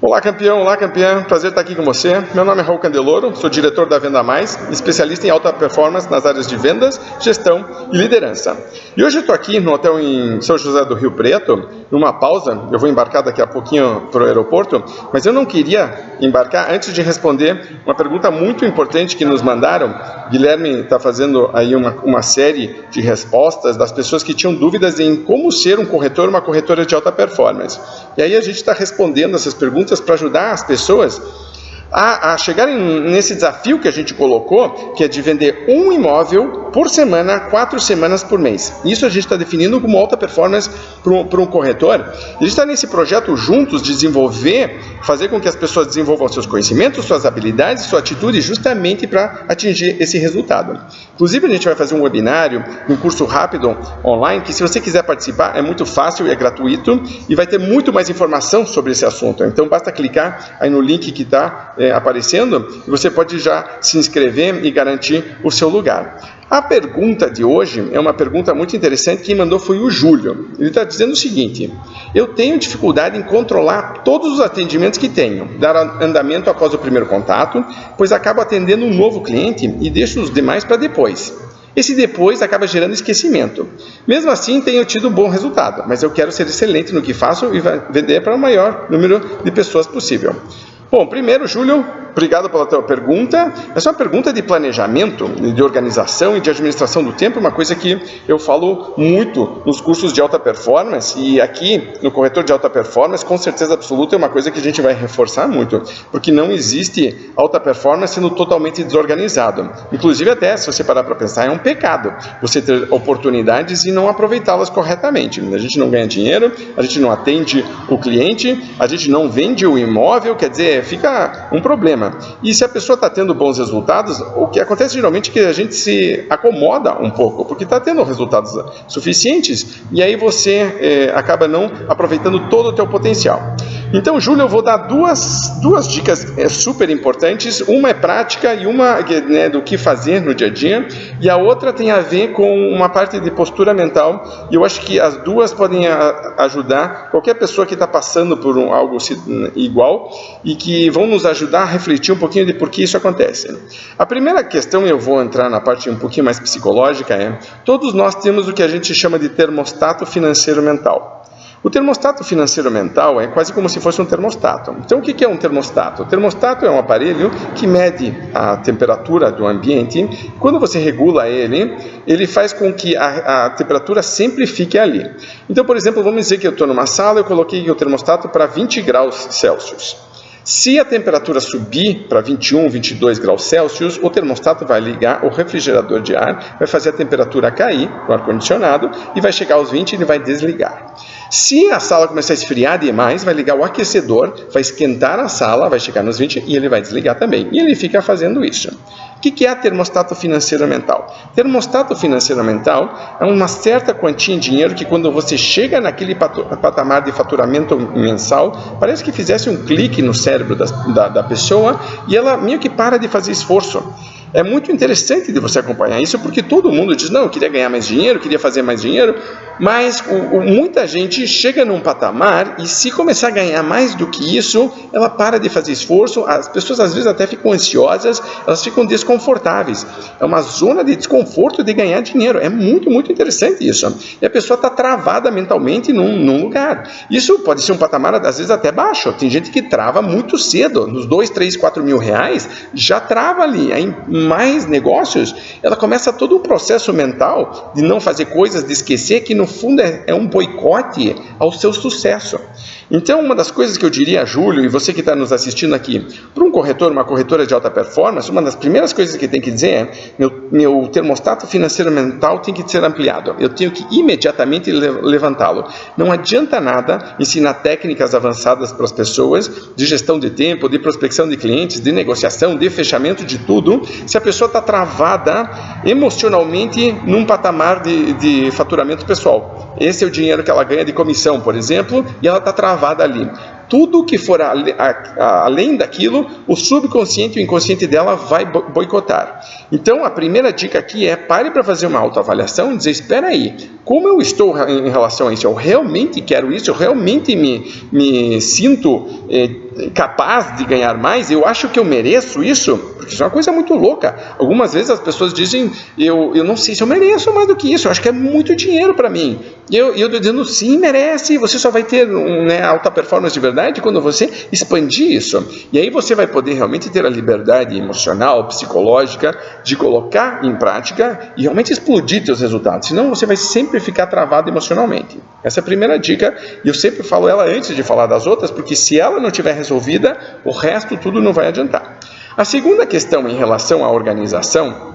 Olá campeão, olá campeã, prazer estar aqui com você. Meu nome é Raul Candeloro, sou diretor da Venda Mais, especialista em alta performance nas áreas de vendas, gestão e liderança. E hoje eu estou aqui no hotel em São José do Rio Preto, numa pausa, eu vou embarcar daqui a pouquinho para o aeroporto, mas eu não queria embarcar antes de responder uma pergunta muito importante que nos mandaram. Guilherme está fazendo aí uma série de respostas das pessoas que tinham dúvidas em como ser um corretor, uma corretora de alta performance. E aí a gente está respondendo essas perguntas para ajudar as pessoas a chegarem nesse desafio que a gente colocou, que é de vender um imóvel por semana, 4 semanas por mês. Isso a gente está definindo como alta performance para um corretor. A gente está nesse projeto juntos de desenvolver, fazer com que as pessoas desenvolvam seus conhecimentos, suas habilidades, sua atitude, justamente para atingir esse resultado. Inclusive, a gente vai fazer um webinário, um curso rápido online, que se você quiser participar, é muito fácil e é gratuito, e vai ter muito mais informação sobre esse assunto. Então, basta clicar aí no link que está aparecendo, e você pode já se inscrever e garantir o seu lugar. A pergunta de hoje é uma pergunta muito interessante. Quem mandou foi o Júlio. Ele está dizendo o seguinte: eu tenho dificuldade em controlar todos os atendimentos que tenho, dar andamento após o primeiro contato, pois acabo atendendo um novo cliente e deixo os demais para depois. Esse depois acaba gerando esquecimento. Mesmo assim, tenho tido um bom resultado, mas eu quero ser excelente no que faço e vender para o maior número de pessoas possível. Bom, primeiro, Júlio, obrigado pela tua pergunta. Essa é uma pergunta de planejamento, de organização e de administração do tempo, uma coisa que eu falo muito nos cursos de alta performance, e aqui no corretor de alta performance, com certeza absoluta, é uma coisa que a gente vai reforçar muito, porque não existe alta performance sendo totalmente desorganizado. Inclusive, até, se você parar para pensar, é um pecado você ter oportunidades e não aproveitá-las corretamente. A gente não ganha dinheiro, a gente não atende o cliente, a gente não vende o imóvel, quer dizer, fica um problema. E se a pessoa está tendo bons resultados, o que acontece geralmente é que a gente se acomoda um pouco, porque está tendo resultados suficientes, e aí você acaba não aproveitando todo o teu potencial. Então, Júlio, eu vou dar duas dicas super importantes. Uma é prática e uma do que fazer no dia a dia, e a outra tem a ver com uma parte de postura mental, e eu acho que as duas podem ajudar qualquer pessoa que está passando por algo igual, e que vão nos ajudar a refletir um pouquinho de por que isso acontece. A primeira questão, eu vou entrar na parte um pouquinho mais psicológica, é: todos nós temos o que a gente chama de termostato financeiro mental. O termostato financeiro mental é quase como se fosse um termostato. Então, o que é um termostato? O termostato é um aparelho que mede a temperatura do ambiente. Quando você regula ele faz com que a temperatura sempre fique ali. Então, por exemplo, vamos dizer que eu estou numa sala, eu coloquei o termostato para 20 graus Celsius. Se a temperatura subir para 21, 22 graus Celsius, o termostato vai ligar o refrigerador de ar, vai fazer a temperatura cair no ar-condicionado e vai chegar aos 20 e ele vai desligar. Se a sala começar a esfriar demais, vai ligar o aquecedor, vai esquentar a sala, vai chegar nos 20 e ele vai desligar também. E ele fica fazendo isso. O que é termostato financeiro mental? Termostato financeiro mental é uma certa quantia em dinheiro que, quando você chega naquele patamar de faturamento mensal, parece que fizesse um clique no cérebro da pessoa e ela meio que para de fazer esforço. É muito interessante de você acompanhar isso, porque todo mundo diz: não, eu queria ganhar mais dinheiro, queria fazer mais dinheiro, mas muita gente chega num patamar e, se começar a ganhar mais do que isso, ela para de fazer esforço. As pessoas às vezes até ficam ansiosas, elas ficam desconfortáveis. É uma zona de desconforto de ganhar dinheiro. É muito, muito interessante isso. E a pessoa está travada mentalmente num lugar. Isso pode ser um patamar, às vezes, até baixo. Tem gente que trava muito cedo, nos 2, 3, 4 mil reais, já trava ali. Aí, mais negócios, ela começa todo um processo mental de não fazer coisas, de esquecer, que no fundo é um boicote ao seu sucesso. Então, uma das coisas que eu diria a Júlio, e você que está nos assistindo aqui, para um corretor, uma corretora de alta performance, uma das primeiras coisas que tem que dizer é: meu termostato financeiro mental tem que ser ampliado. Eu tenho que imediatamente levantá-lo. Não adianta nada ensinar técnicas avançadas para as pessoas, de gestão de tempo, de prospecção de clientes, de negociação, de fechamento de tudo, se a pessoa está travada emocionalmente num patamar de faturamento pessoal. Esse é o dinheiro que ela ganha de comissão, por exemplo, e ela está travada ali. Tudo que for além daquilo, o subconsciente e o inconsciente dela vai boicotar. Então, a primeira dica aqui é: pare para fazer uma autoavaliação e dizer: espera aí, como eu estou em relação a isso? Eu realmente quero isso? Eu realmente me sinto capaz de ganhar mais, eu acho que eu mereço isso, porque isso é uma coisa muito louca. Algumas vezes as pessoas dizem, eu não sei se eu mereço mais do que isso, eu acho que é muito dinheiro para mim. E eu estou dizendo, sim, merece, você só vai ter alta performance de verdade quando você expandir isso. E aí você vai poder realmente ter a liberdade emocional, psicológica, de colocar em prática e realmente explodir seus resultados. Senão você vai sempre ficar travado emocionalmente. Essa é a primeira dica, e eu sempre falo ela antes de falar das outras, porque se ela não estiver resolvida, o resto tudo não vai adiantar. A segunda questão em relação à organização,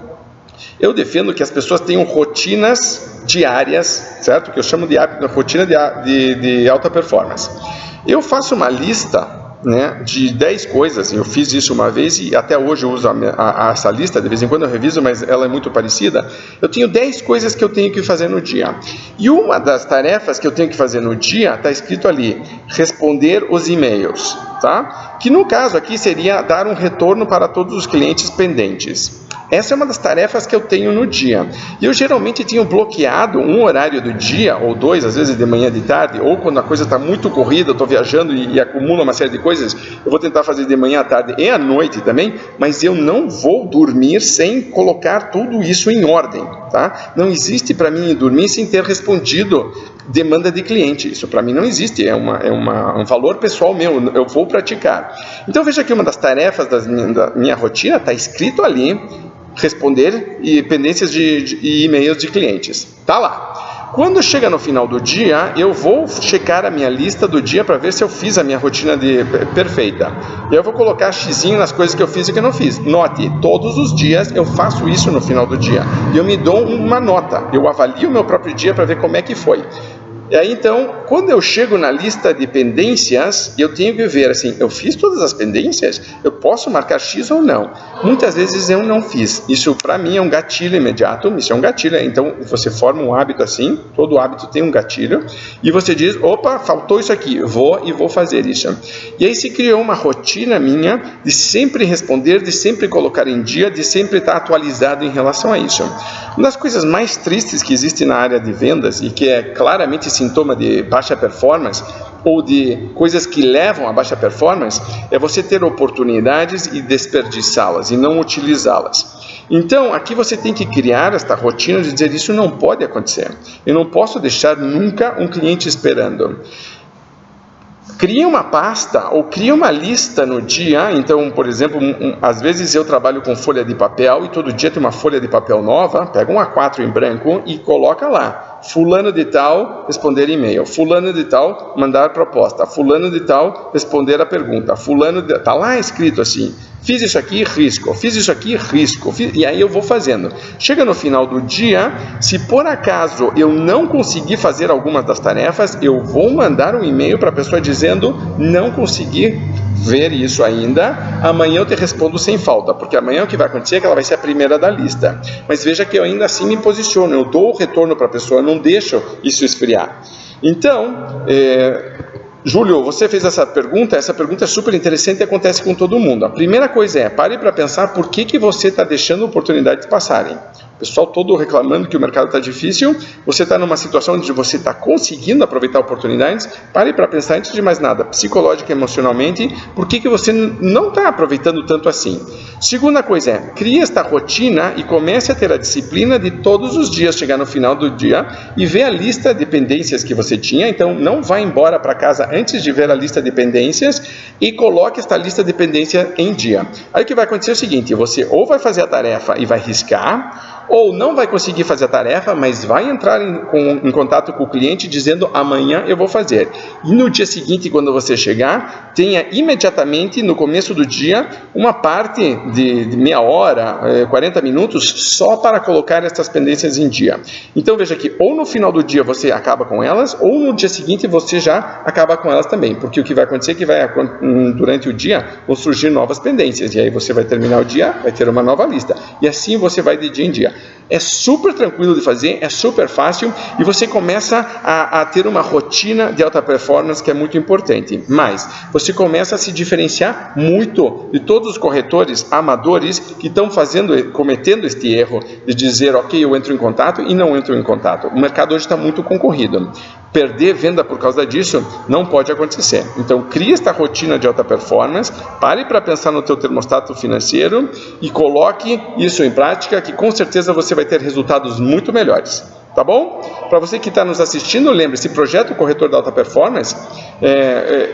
eu defendo que as pessoas tenham rotinas diárias, certo? Que eu chamo de rotina de alta performance. Eu faço uma lista, né, de 10 coisas. Eu fiz isso uma vez e até hoje eu uso essa lista, de vez em quando eu reviso, mas ela é muito parecida. Eu tenho 10 coisas que eu tenho que fazer no dia. E uma das tarefas que eu tenho que fazer no dia está escrito ali, responder os e-mails, tá? Que no caso aqui seria dar um retorno para todos os clientes pendentes. Essa é uma das tarefas que eu tenho no dia. E eu geralmente tenho bloqueado um horário do dia, ou dois, às vezes de manhã, de tarde, ou quando a coisa está muito corrida, eu estou viajando e acumulo uma série de coisas, eu vou tentar fazer de manhã, à tarde e à noite também, mas eu não vou dormir sem colocar tudo isso em ordem, tá? Não existe para mim dormir sem ter respondido demanda de cliente. Isso para mim não existe, é um valor pessoal meu, eu vou praticar. Então veja que uma das tarefas da minha rotina está escrito ali, responder pendências de e-mails de clientes. Tá lá. Quando chega no final do dia, eu vou checar a minha lista do dia para ver se eu fiz a minha rotina perfeita. Eu vou colocar xizinho nas coisas que eu fiz e que eu não fiz. Note, todos os dias eu faço isso no final do dia. E eu me dou uma nota. Eu avalio o meu próprio dia para ver como é que foi. E aí, então, quando eu chego na lista de pendências, eu tenho que ver, assim, eu fiz todas as pendências? Eu posso marcar X ou não? Muitas vezes eu não fiz. Isso, para mim, é um gatilho imediato. Isso é um gatilho. Então, você forma um hábito assim, todo hábito tem um gatilho, e você diz, opa, faltou isso aqui, vou fazer isso. E aí se criou uma rotina minha de sempre responder, de sempre colocar em dia, de sempre estar atualizado em relação a isso. Uma das coisas mais tristes que existe na área de vendas, e que é claramente sintoma de baixa performance ou de coisas que levam a baixa performance, é você ter oportunidades e desperdiçá-las e não utilizá-las. Então, aqui você tem que criar esta rotina de dizer, isso não pode acontecer. Eu não posso deixar nunca um cliente esperando. Crie uma pasta ou crie uma lista no dia. Então, por exemplo, às vezes eu trabalho com folha de papel e todo dia tem uma folha de papel nova, pega um A4 em branco e coloca lá, fulano de tal, responder e-mail, fulano de tal, mandar proposta, fulano de tal, responder a pergunta, fulano de... Está lá escrito assim, fiz isso aqui, risco, fiz isso aqui, risco, e aí eu vou fazendo. Chega no final do dia, se por acaso eu não conseguir fazer algumas das tarefas, eu vou mandar um e-mail para a pessoa dizendo, não consegui ver isso ainda, amanhã eu te respondo sem falta, porque amanhã o que vai acontecer é que ela vai ser a primeira da lista. Mas veja que eu ainda assim me posiciono, eu dou o retorno para a pessoa, não deixo isso esfriar. Então, Júlio, você fez essa pergunta é super interessante e acontece com todo mundo. A primeira coisa é, pare para pensar por que você está deixando oportunidades passarem. O pessoal todo reclamando que o mercado está difícil, você está numa situação onde você está conseguindo aproveitar oportunidades, pare para pensar antes de mais nada, psicológica e emocionalmente, por que você não está aproveitando tanto assim. Segunda coisa é, crie esta rotina e comece a ter a disciplina de todos os dias chegar no final do dia e ver a lista de pendências que você tinha, então não vá embora para casa antes de ver a lista de pendências e coloque esta lista de pendência em dia. Aí o que vai acontecer é o seguinte, você ou vai fazer a tarefa e vai riscar, ou não vai conseguir fazer a tarefa, mas vai entrar em contato com o cliente dizendo amanhã eu vou fazer. E no dia seguinte, quando você chegar, tenha imediatamente no começo do dia uma parte de meia hora, 40 minutos, só para colocar essas pendências em dia. Então veja que ou no final do dia você acaba com elas, ou no dia seguinte você já acaba com elas também, porque o que vai acontecer é que durante o dia vão surgir novas pendências, e aí você vai terminar o dia, vai ter uma nova lista, e assim você vai de dia em dia. É super tranquilo de fazer, é super fácil e você começa a ter uma rotina de alta performance que é muito importante. Mas você começa a se diferenciar muito de todos os corretores amadores que estão cometendo este erro de dizer, ok, eu entro em contato e não entro em contato. O mercado hoje está muito concorrido. Perder venda por causa disso não pode acontecer. Então, crie esta rotina de alta performance, pare para pensar no teu termostato financeiro e coloque isso em prática, que com certeza você vai ter resultados muito melhores. Tá bom? Para você que está nos assistindo, lembre, esse projeto Corretor da Alta Performance,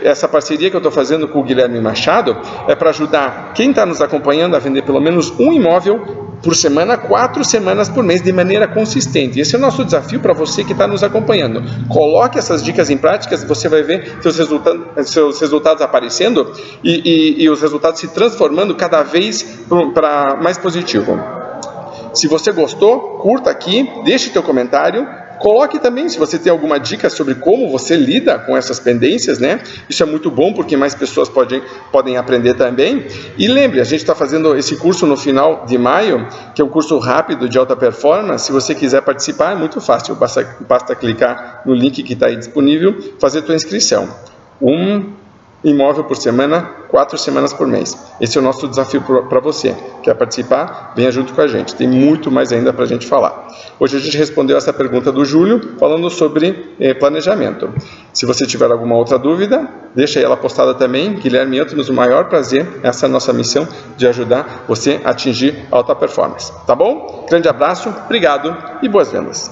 essa parceria que eu estou fazendo com o Guilherme Machado, é para ajudar quem está nos acompanhando a vender pelo menos um imóvel por semana, 4 semanas por mês, de maneira consistente. Esse é o nosso desafio para você que está nos acompanhando. Coloque essas dicas em práticas e você vai ver seus resultados aparecendo e os resultados se transformando cada vez para mais positivo. Se você gostou, curta aqui, deixe teu comentário, coloque também se você tem alguma dica sobre como você lida com essas pendências, né? Isso é muito bom porque mais pessoas podem aprender também. E lembre, a gente está fazendo esse curso no final de maio, que é um curso rápido de alta performance. Se você quiser participar, é muito fácil, basta clicar no link que está aí disponível, fazer tua inscrição. Imóvel por semana, 4 semanas por mês. Esse é o nosso desafio para você. Quer participar? Venha junto com a gente. Tem muito mais ainda para a gente falar. Hoje a gente respondeu essa pergunta do Júlio, falando sobre planejamento. Se você tiver alguma outra dúvida, deixa aí ela postada também. Guilherme, eu temos o maior prazer. Essa é a nossa missão de ajudar você a atingir alta performance. Tá bom? Grande abraço, obrigado e boas vendas.